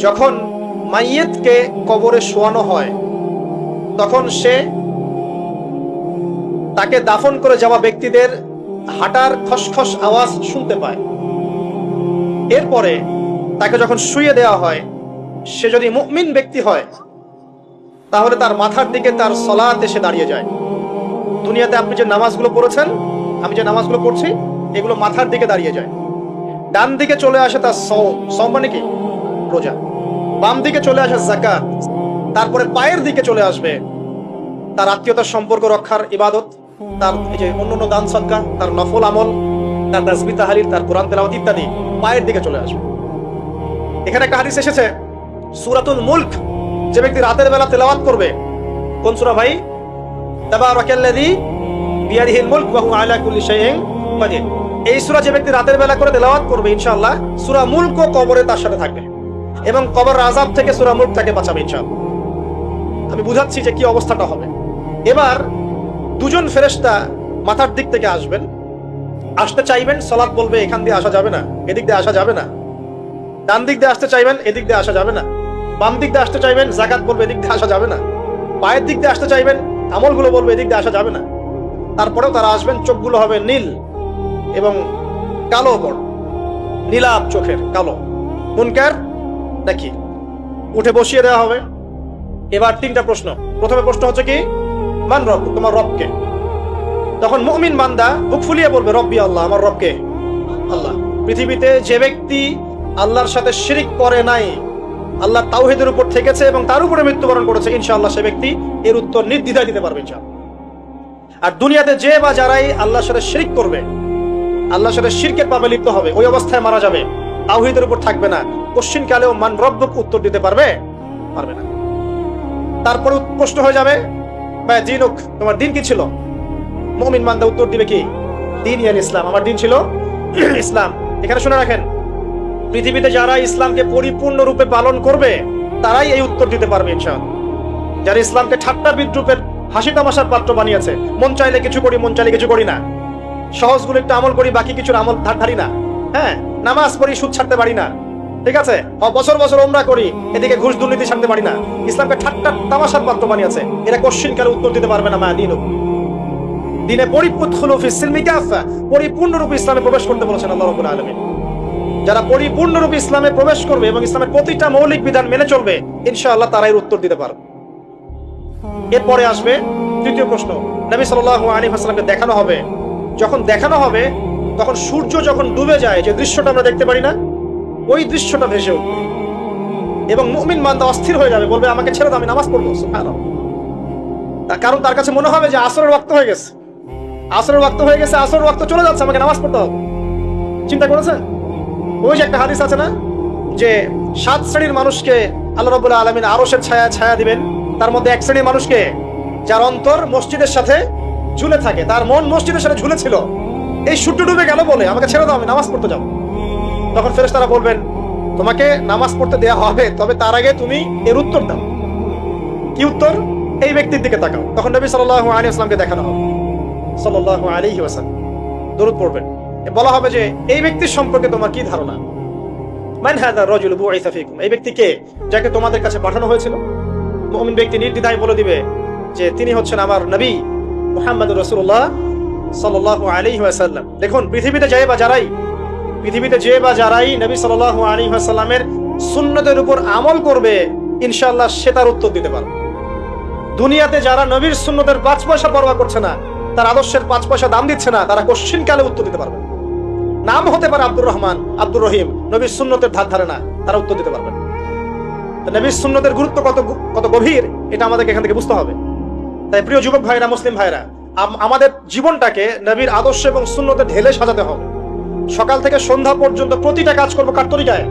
যখন মাইয়েতকে কবরে শোয়ানো হয় তখন সে তাকে দাফন করে যাওয়া ব্যক্তিদের হাঁটার খসখস আওয়াজ শুনতে পায়। এরপরে তাকে যখন শুইয়ে দেওয়া হয়, সে যদি মুমিন ব্যক্তি হয় তাহলে তার মাথার দিকে তার সলাত এসে দাঁড়িয়ে যায়। দুনিয়াতে আপনি যে নামাজগুলো পড়েছেন, আমি যে নামাজগুলো পড়ছি, এগুলো মাথার দিকে দাঁড়িয়ে যায়। ডান দিকে চলে আসে তার সওম মানে কি? রোজা। বাম দিকে চলে আসে যাকাত। তারপরে পায়ের দিকে চলে আসবে তার আত্মীয়তার সম্পর্ক রক্ষার ইবাদত, তার এই যে অন্যান্য দান সদকা, তার নফল আমল, তার তাসবিহ তাহলিল, তার কোরআন তেলাওয়াত ইত্যাদি পায়ের দিকে চলে আসবে। এখানে একটা হাদিস এসেছে, সূরাতুল মুলক যে ব্যক্তি রাতের বেলা তেলাওয়াত করবে, কোন সূরা ভাই? তাবারাকাল্লাযী বিয়াদিহিল মুলক ওয়া হুয়া আলা কুল্লি শাইইন কাদির। এই সূরা যে ব্যক্তি রাতের বেলা করে তেলাওয়াত করবে, ইনশাআল্লাহ সূরা মুলক কবরে তার সাথে থাকবে এবং কবর আযাব থেকে সূরা মুলক তাকে বাঁচাবে ইনশাআল্লাহ। আমি বুঝাচ্ছি যে কি অবস্থাটা হবে। এবার দুজন ফেরেশতা মাথার দিক থেকে আসবেন, আসতে চাইবেন, সালাত বলবে এখান দিয়ে আসা যাবে না, এদিক দিয়ে আসা যাবে না। ডান দিক দিয়ে আসতে চাইবেন, এদিক দিয়ে আসা যাবে না। বাম দিক দিয়ে আসতে চাইবেন, যাকাত বলবে এদিক দিয়ে আসা যাবে না। পায়ের দিক দিয়ে আসতে চাইবেন, আমলগুলো বলবে এদিক দিয়ে আসা যাবে না। তারপরেও তারা আসবেন, চোখগুলো হবে নীল এবং কালো, বড় নীলাভ চোখের, কালো। মুনকার নাকি উঠে বসিয়ে দেওয়া হবে। এবার তিনটা প্রশ্ন। প্রথমে প্রশ্ন হচ্ছে কি? মান রব, তোমার রবকে? তখন মুমিন বান্দা বুক ফুলিয়ে বলবে রব্বি আল্লাহ, আমার রবকে আল্লাহ। পৃথিবীতে যে ব্যক্তি আল্লাহর সাথে শিরিক করে নাই, আল্লাহ তাওহীদের উপর থেকেছে এবং তার উপরে মৃত্যুবরণ করেছে, ইনশাআল্লাহ সে ব্যক্তি এর উত্তর নির্দ্বিধায় দিতে পারবে ইনশাআল্লাহ। আর দুনিয়াতে যে বা যারাই আল্লাহর সাথে শিরিক করবে, আল্লাহর সাথে শিরকের পাপে লিপ্ত হবে, ওই অবস্থায় মারা যাবে, তাওহীদের উপর থাকবে না, কোশ্চিন কালেও মান রব্বুক উত্তর দিতে পারবে না। তারপরে প্রশ্ন হয়ে যাবে বা দিনুক, তোমার দিন কি ছিল? মুমিন বান্দা উত্তর দিবে কি? দিন ইয়াল ইসলাম, আমার দিন ছিল ইসলাম। এখানে শুনে রাখেন, পৃথিবীতে যারা ইসলামকে পরিপূর্ণ রূপে পালন করবে তারাই এই উত্তর দিতে পারবে ইনশাআল্লাহ। যারা ইসলামকে ঠাট্টা বিদ্রুপের হাসি তামাশার পাত্র বানিয়েছে, মন চাইলে কিছু করি, মন চাইলে কিছু করি না, সহজগুলো একটু আমল করি, বাকি কিছুর আমল ধারি না, হ্যাঁ, নামাজ পড়ি, সুদ ছাড়তে পারি না, ঠিক আছে, বছর বছর ওমরা করি, এদিকে ঘুষ দুর্নীতি ছাড়তে পারি না, ইসলামকে ঠাট্টা তামাশার পাত্র বানিয়েছে, এরা কোশ্চিন কালে উত্তর দিতে পারবে না মা দিনুক। দিনে পরিপূর্ণরূপে ইসলামে প্রবেশ করতে বলেছেন আল্লাহ রাব্বুল আলামিন। যারা পরিপূর্ণরূপে ইসলামে প্রবেশ করবে এবং ইসলামের প্রতিটা মৌলিক বিধান মেনে চলবে, ইনশাআল্লাহ তারাই উত্তর দিতে পারবে। এরপরে আসবে তৃতীয় প্রশ্ন। নবী সাল্লাল্লাহু আলাইহি ওয়াসাল্লামকে দেখানো হবে, যখন দেখানো হবে তখন সূর্য যখন ডুবে যায়, যে দৃশ্যটা আমরা দেখতে পারি না, ওই দৃশ্যটা ভেসে উঠবে এবং মুমিন বান্দা অস্থির হয়ে যাবে, বলবে আমাকে ছেড়ে দাও, আমি নামাজ পড়বো। সুবহানাল্লাহ। তার কারণ তার কাছে মনে হবে যে আসরের ওয়াক্ত হয়ে গেছে, আসরের ওয়াক্ত হয়ে গেছে, আসরের ওয়াক্ত চলে যাচ্ছে, আমাকে নামাজ পড়তে হবে। চিন্তা করেছেন? ওই যে একটা হাদিস আছে না, যে 7 শ্রেণীর মানুষকে আল্লাহ রাব্বুল আলামিন আরশের ছায়া দিবেন। তার মধ্যে এক শ্রেণীর মানুষকে, যার অন্তর মসজিদের সাথে ঝুলে থাকে, তার মন মসজিদের সাথে ঝুলে ছিল, এই সূর্য ডুবে গেল বলে আমাকে ছেড়ে দাও, আমি নামাজ পড়তে যাব। তখন ফেরেশতারা বলবেন তোমাকে নামাজ পড়তে দেয়া হবে, তবে তার আগে তুমি এর উত্তর দাও। কি উত্তর? এই ব্যক্তির দিকে তাকাও। তখন নবী সাল্লাল্লাহু আলাইহি ওয়াসাল্লামকে দেখানো হবে, সাল্লাল্লাহু আলাইহি ওয়াসাল্লাম দরুদ পড়বেন। বলা হবে যে এই ব্যক্তির সম্পর্কে তোমার কি ধারণা? মান হাযা রাজুল বুইসা ফীকুম, এই ব্যক্তি কে, যাকে তোমাদের কাছে পাঠানো হয়েছিল? মুমিন ব্যক্তি নির্দ্বিধায় বলে দিবে যে তিনি হচ্ছেন আমার নবী মুহাম্মদুর রাসূলুল্লাহ সাল্লাল্লাহু আলাইহি ওয়াসাল্লাম। দেখুন, পৃথিবীতে যে বা যারাই নবী সাল্লাল্লাহু আলাইহি ওয়াসাল্লামের সুন্নতের উপর আমল করবে, ইনশাআল্লাহ সে তার উত্তর দিতে পারবে। দুনিয়াতে যারা নবীর সুন্নতের 5 পয়সা পরোয়া করছে না, তার আদর্শের 5 পয়সা দাম দিচ্ছে না, তারা কোশ্চিন কালে উত্তর দিতে পারবে। নাম হতে পারে আব্দুর রহমান, আব্দুর রহিম, নবীর সুন্নতের ধার ধারে না, তারা উত্তর দিতে পারবে। নবীর সুন্নতের গুরুত্ব কত গভীর, এটা আমাদেরকে এখান থেকে বুঝতে হবে। তাই প্রিয় যুবক ভাইরা, মুসলিম ভাইরা, আমাদের জীবনটাকে নবীর আদর্শ এবং সুন্নতে ঢেলে সাজাতে হবে। সকাল থেকে সন্ধ্যা পর্যন্ত প্রতিটা কাজ করবো কার তরিকায়?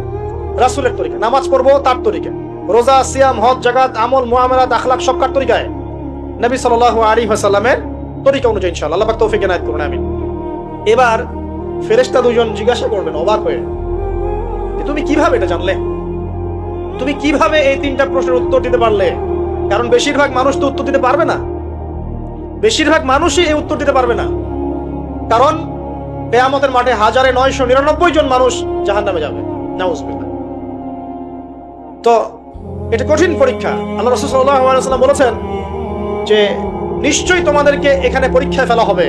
রাসূলের তরিকায়। নামাজ পড়বো তার তরিকায়, রোজা, সিয়াম, হজ, যাকাত, আমল, মুআমালাত, আখলাক সব কার তরিকায়? নবী সাল্লাল্লাহু আলাইহি ওয়াসাল্লামের তরিকা অনুযায়ী ইনশাআল্লাহ। আল্লাহ পাক তৌফিক এনায়েত করুন, আমিন। এবার ফেরেশতা দুজন জিজ্ঞাসা করবেন অবাক হয়ে, যে তুমি কিভাবে এটা জানলে? তুমি কিভাবে এই 3টা প্রশ্নের উত্তর দিতে পারলে? কারণ বেশিরভাগ মানুষ তো উত্তর দিতে পারবে না, বেশিরভাগ মানুষই এই উত্তর দিতে পারবে না। কারণ কিয়ামতের মাঠে 1999 জন মানুষ জাহান্নামে যাবে, নাউজুবিল্লাহ। তো এটা কঠিন পরীক্ষা। আল্লাহ রাসূল সাল্লাল্লাহু আলাইহি ওয়াসাল্লাম বলেছেন যে নিশ্চয়ই তোমাদেরকে এখানে পরীক্ষায় ফেলা হবে,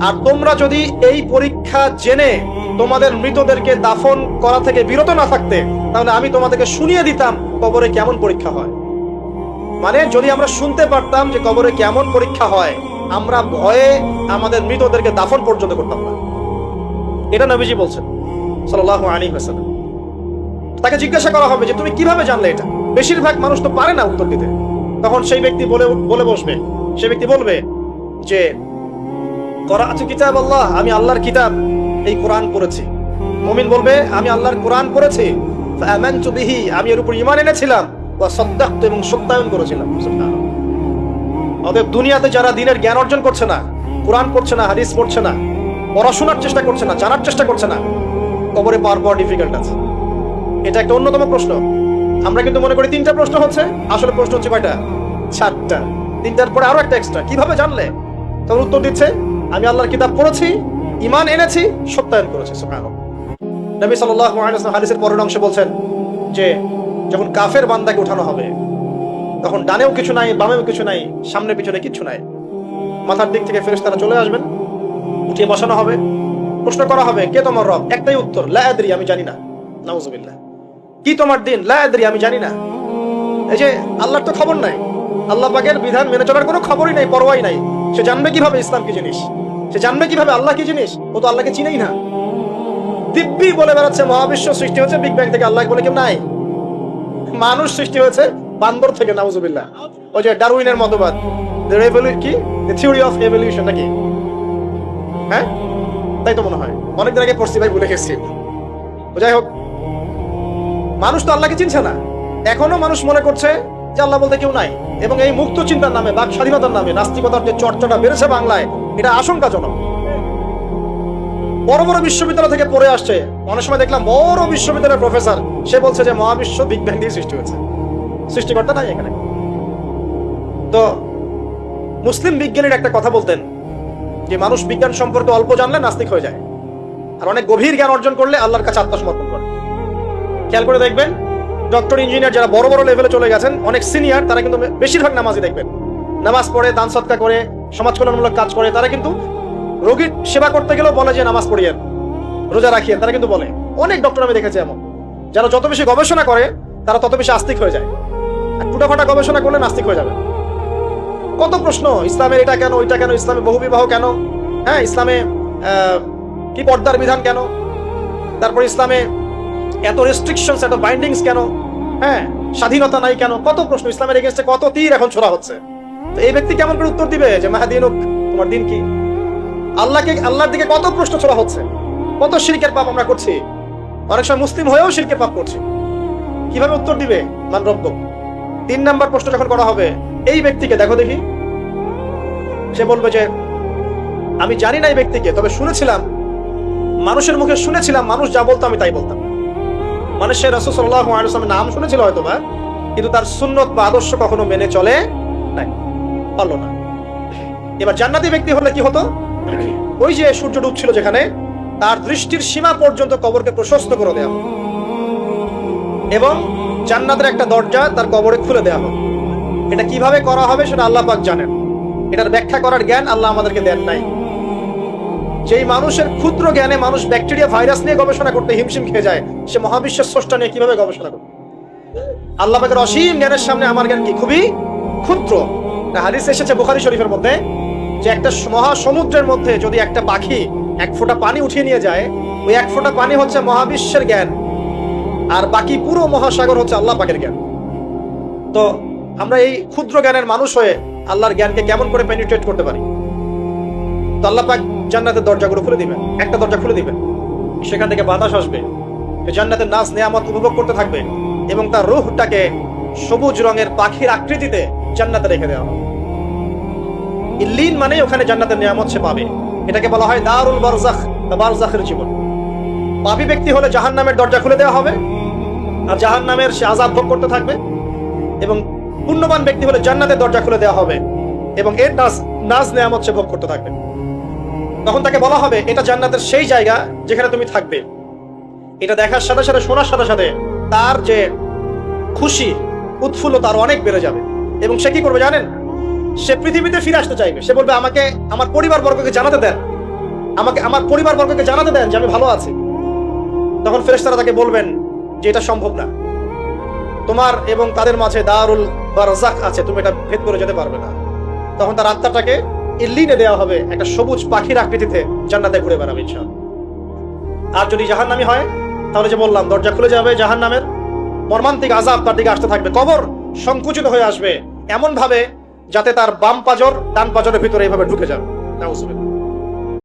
আর তোমরা যদি এই পরীক্ষা জেনে তোমাদের মৃতদেরকে দাফন করা থেকে বিরত না থাকতে, তাহলে আমি তোমাদেরকে শুনিয়ে দিতাম কবরে কেমন পরীক্ষা হয়। মানে যদি আমরা শুনতে পারতাম যে কবরে কেমন পরীক্ষা হয়, আমরা ভয়ে আমাদের মৃতদেরকে দাফন পর্যন্ত করতাম না। এটা নবীজি বলছেন সাল্লাল্লাহু আলাইহি ওয়াসাল্লাম। তাকে জিজ্ঞাসা করা হবে যে তুমি কিভাবে জানলে এটা? বেশিরভাগ মানুষ তো পারে না উত্তর দিতে। তখন সেই ব্যক্তি বলে বসবে, সেই ব্যক্তি বলবে যে করাআতু কিতাব আল্লাহ, আমি আল্লাহর কিতাব এই কোরআন পড়েছি। মুমিন বলবে আমি আল্লাহর কোরআন পড়েছি, ফাআমানতু বিহি, আমি এর উপর ঈমান এনেছিলাম, ওয়া সাদ্দাকতু, এবং সত্যায়ন করেছিলাম। সুবহানাল্লাহ। অতএব দুনিয়াতে যারা দ্বীনের জ্ঞান অর্জন করছে না, কোরআন পড়ছে না, হাদিস পড়ছে না, পড়াশোনার চেষ্টা করছে না, জানার চেষ্টা করছে না, কবরে পাওয়ার পর ডিফিকাল্ট আছে। এটা একটা অন্যতম প্রশ্ন। আমরা কিন্তু মনে করি 3টা প্রশ্ন হচ্ছে, আসলে প্রশ্ন হচ্ছে কয়টা? 4টা। 3টার পরে আরো একটা এক্সট্রা। কিভাবে জানলে? তখন উত্তর দিচ্ছে আমি আল্লাহর কিতাব পড়েছি, ঈমান এনেছি, সত্যায়ন করেছি। সুবহানাল্লাহ। নবী সাল্লাল্লাহু আলাইহি ওয়াসাল্লাম হাদিসের পরের অংশে বলছেন যে যখন কাফের বান্দাকে উঠানো হবে, তখন ডানেও কিছু নাই, বামেও কিছু নাই, সামনে পিছনে কিছু নাই। মাথার দিক থেকে ফেরেশতারা চলে আসবেন, উঠিয়ে বসানো হবে, প্রশ্ন করা হবে কে তোমার রব? একটাই উত্তর, লা আদরি, আমি জানি না। নাউযুবিল্লাহ। কি তোমার দিন? লা আদরি, আমি জানি না। এই যে আল্লাহর তো খবর নাই, আল্লাহ পাকের বিধান মেনে চলার কোনো খবরই নাই, পরোয়াই নাই। সে জানবে কিভাবে ইসলাম কি জিনিস? সে জানবে কিভাবে আল্লাহ কি জিনিস? ও তো আল্লাহকে চিনেই না। দিব্যি বলে বেড়াচ্ছে মহাবিশ্ব সৃষ্টি হয়েছে বিগ ব্যাং থেকে, আল্লাহ বলে কেউ নাই। মানুষ সৃষ্টি হয়েছে বান্দর থেকে, নাউযুবিল্লাহ। ওই যে ডারউইনের মতবাদ, কি থিওরি অফ এভলিউশন নাকি? হ্যাঁ, তাই তো মনে হয়। অনেকদিন আগে পড়ছি ভাই, ভুলে গেছি। যাই হোক, মানুষ তো আল্লাহকে চিনছে না। এখনো মানুষ মনে করছে যে আল্লাহ বলতে কেউ নাই, এবং এই মুক্ত চিন্তার নামে, বাক স্বাধীনতার নামে নাস্তিকতার যে চর্চাটা বেড়েছে বাংলায়, এটা আশঙ্কাজনক। বড় বড় বিশ্ববিদ্যালয় থেকে পড়ে আসছে, অনেক সময় দেখলাম বড় বিশ্ববিদ্যালয়ের প্রফেসর, সে বলছে যে মহাবিশ্ব বিগ ব্যাং দিয়ে সৃষ্টি হয়েছে, সৃষ্টিকর্তা নাই এখানে। তো মুসলিম বিজ্ঞানীর একটা কথা বলতেন যে মানুষ বিজ্ঞান সম্পর্কে অল্প জানলে নাস্তিক হয়ে যায়, আর অনেক গভীর জ্ঞান অর্জন করলে আল্লাহর কাছে আত্মসমর্পণ করে। খেয়াল করে দেখবেন, ডক্টর, ইঞ্জিনিয়ার যারা বড় বড় লেভেলে চলে গেছেন, অনেক সিনিয়র, তারা কিন্তু বেশিরভাগ নামাজি দেখবেন, নামাজ পড়ে, দান সদকা করে, সমাজ কল্যাণমূলক কাজ করে। তারা কিন্তু রোগীর সেবা করতে গেলেও বলে যে নামাজ পড়িয়েন, রোজা রাখিয়েন। তারা কিন্তু বলে। অনেক ডক্টর আমি দেখেছি এমন, যারা যত বেশি গবেষণা করে তারা তত বেশি আস্তিক হয়ে যায়, আর টুটাফাটা গবেষণা করলে নাস্তিক হয়ে যাবে। কত প্রশ্ন, ইসলামের এটা কেন, ওইটা কেন, ইসলামে বহুবিবাহ কেন, হ্যাঁ, ইসলামে কি পর্দার বিধান কেন, তারপর ইসলামে এত রেস্ট্রিকশনস, এত বাইন্ডিংস কেন, হ্যাঁ, স্বাধীনতা নাই কেন, কত প্রশ্ন। ইসলামের এগেইনস্টে কত তীর এখন ছোড়া হচ্ছে। তো এই ব্যক্তি কেমন করে উত্তর দিবে যে মাহাদিনুক, তোমার দিন কি? আল্লাহর দিকে কত প্রশ্ন ছোড়া হচ্ছে, কত শিরকের পাপ আমরা করছি, অনেক সময় মুসলিম হয়েও শিরকের পাপ করছি। কিভাবে উত্তর দিবে মান রব্বুক? 3 নাম্বার প্রশ্ন যখন করা হবে এই ব্যক্তিকে, দেখো দেখি, সে বলবে যে আমি জানি না এই ব্যক্তিকে, তবে শুনেছিলাম, মানুষের মুখে শুনেছিলাম, মানুষ যা বলতো আমি তাই বলতাম। মানে সে রাসূল সাল্লাল্লাহু আলাইহি ওয়াসাল্লামের নাম শুনেছিল হয়তো বা, কিন্তু তার সুন্নত বা আদর্শ কখনো মেনে চলে নাই, পারলো না। এবার জান্নাতি ব্যক্তি হলে কি হতো? ওই যে সূর্য ডুবছিল যেখানে, তার দৃষ্টির সীমা পর্যন্ত কবরকে প্রশস্ত করে দেওয়া হবে, এবং জান্নাতের একটা দরজা তার কবরে খুলে দেওয়া হবে। এটা কিভাবে করা হবে সেটা আল্লাহ পাক জানেন, এটার ব্যাখ্যা করার জ্ঞান আল্লাহ আমাদেরকে দেন নাই। যেই মানুষের ক্ষুদ্র জ্ঞানে মানুষ ব্যাকটেরিয়া, ভাইরাস নিয়ে গবেষণা করতে হিমশিম খেয়ে যায়, সে মহাবিশ্বের স্রষ্টা নিয়ে কিভাবে গবেষণা করবে? আল্লাহ পাকের অসীম জ্ঞানের সামনে আমার জ্ঞান কি? খুবই ক্ষুদ্র। হাদিস এসেছে বুখারী শরীফের মধ্যে যে একটা মহাসমুদ্রের মধ্যে যদি একটা পাখি 1 ফোঁটা পানি উঠিয়ে নিয়ে যায়, ওই 1 ফোঁটা পানি হচ্ছে মহাবিশ্বের জ্ঞান, আর বাকি পুরো মহাসাগর হচ্ছে আল্লাহ পাকের জ্ঞান। তো আমরা এই ক্ষুদ্র জ্ঞানের মানুষ হয়ে আল্লাহর জ্ঞানকে কেমন করে পেনিট্রেট করতে পারি? তো আল্লাহ পাক জান্নাতের দরজাগুলো খুলে দিবেন, একটা দরজা খুলে দিবেন, সেখান থেকে বাতাস আসবে, জান্নাতের নাজ নেয়ামত উপভোগ করতে থাকবে, এবং তার রূহটাকে সবুজ রঙের পাখির আকৃতিতে জান্নাতে রেখে দেওয়া হবে। ইল্লিন মানে ওখানে জান্নাতের নিয়ামত সে পাবে। এটাকে বলা হয় দারুল বারজাখ, বারজাখের জীবন। পাপী ব্যক্তি হলে জাহান্নামের দরজা খুলে দেওয়া হবে, আর জাহান্নামের সে আযাব ভোগ করতে থাকবে, এবং পুণ্যবান ব্যক্তি হলে জান্নাতের দরজা খুলে দেওয়া হবে, এবং এর নাজ নিয়ামত সে ভোগ করতে থাকবে। তখন তাকে বলা হবে এটা জান্নাতের সেই জায়গা যেখানে তুমি থাকবে। এটা দেখার সাথে সাথে, শোনার সাথে সাথে তার যে খুশি উৎফুল্লতা আরো অনেক বেড়ে যাবে। এবং সে কি করবে জানেন? সে পৃথিবীতে ফিরে আসতে চাইবে। সে বলবে, আমাকে আমার পরিবার বর্গকে জানাতে দেন, আমাকে আমার পরিবার বর্গকে জানাতে দেন যে আমি ভালো আছি। তখন ফেরেশতারা তাকে বলবেন যে এটা সম্ভব না, তোমার এবং তাদের মাঝে দারুল বারজাখ আছে, তুমি এটা ভেদ করে যেতে পারবে না। তখন তার আত্মাটাকে ইল্লিনে দেওয়া হবে, একটা সবুজ পাখির আকৃতিতে জান্নাতে ঘুরে বেড়াবে ইনশাআল্লাহ। আর যদি জাহান্নামী হয়, তাহলে যে বললাম, দরজা খুলে যাবে জাহান্নামের, মর্মান্তিক আযাব তার দিকে আসতে থাকবে, কবর সংকুচিত হয়ে আসবে এমন ভাবে যাতে তার বাম পাজর ডান পাজরের ভিতরে এইভাবে ঢুকে যাবে। নাউজুবিল্লাহ।